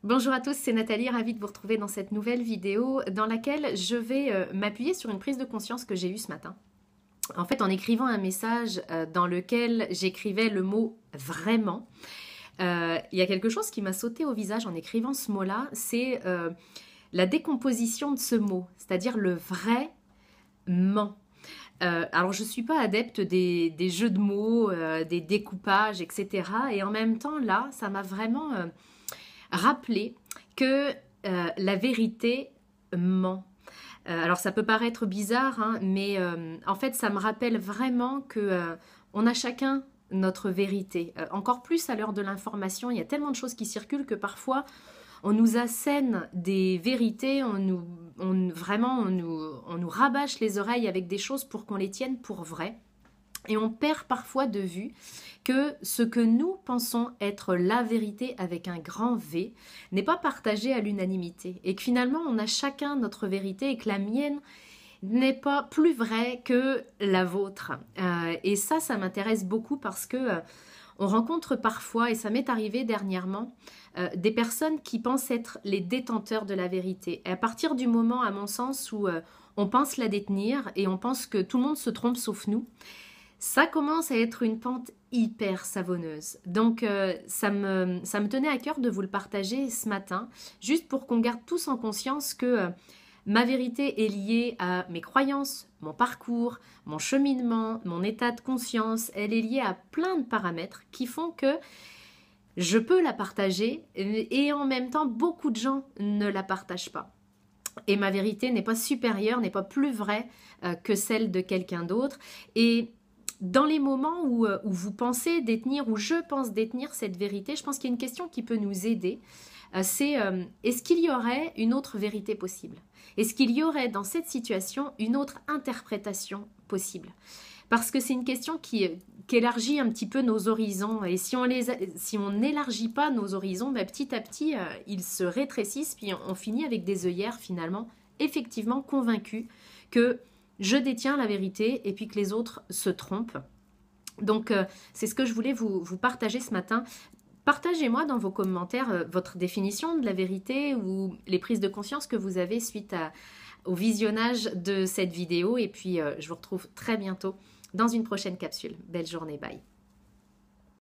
Bonjour à tous, c'est Nathalie, ravie de vous retrouver dans cette nouvelle vidéo dans laquelle je vais m'appuyer sur une prise de conscience que j'ai eue ce matin. En fait, en écrivant un message dans lequel j'écrivais le mot « vraiment », il y a quelque chose qui m'a sauté au visage en écrivant ce mot-là, c'est la décomposition de ce mot, c'est-à-dire le vrai ment. Alors, je ne suis pas adepte des jeux de mots, des découpages, etc. Et en même temps, là, ça m'a vraiment rappelé que la vérité ment. Alors, ça peut paraître bizarre, hein, mais en fait, ça me rappelle vraiment que on a chacun notre vérité. Encore plus à l'heure de l'information, il y a tellement de choses qui circulent que parfois, on nous assène des vérités, on nous rabâche les oreilles avec des choses pour qu'on les tienne pour vraies. Et on perd parfois de vue que ce que nous pensons être la vérité avec un grand V n'est pas partagé à l'unanimité. Et que finalement, on a chacun notre vérité et que la mienne n'est pas plus vraie que la vôtre. Et ça m'intéresse beaucoup parce que on rencontre parfois, et ça m'est arrivé dernièrement, des personnes qui pensent être les détenteurs de la vérité. Et à partir du moment, à mon sens, où on pense la détenir et on pense que tout le monde se trompe sauf nous, ça commence à être une pente hyper savonneuse. Donc ça me tenait à cœur de vous le partager ce matin, juste pour qu'on garde tous en conscience que ma vérité est liée à mes croyances, mon parcours, mon cheminement, mon état de conscience. Elle est liée à plein de paramètres qui font que je peux la partager et en même temps, beaucoup de gens ne la partagent pas. Et ma vérité n'est pas supérieure, n'est pas plus vraie que celle de quelqu'un d'autre. Et dans les moments où vous pensez détenir, où je pense détenir cette vérité, je pense qu'il y a une question qui peut nous aider. C'est est-ce qu'il y aurait une autre vérité possible? Est-ce qu'il y aurait dans cette situation une autre interprétation possible? Parce que c'est une question qui élargit un petit peu nos horizons. Et si on n'élargit pas nos horizons, bah, petit à petit, ils se rétrécissent, puis on finit avec des œillères finalement, effectivement convaincus que je détiens la vérité et puis que les autres se trompent. Donc, c'est ce que je voulais vous partager ce matin. Partagez-moi dans vos commentaires votre définition de la vérité ou les prises de conscience que vous avez suite au visionnage de cette vidéo. Et puis, je vous retrouve très bientôt dans une prochaine capsule. Belle journée, bye.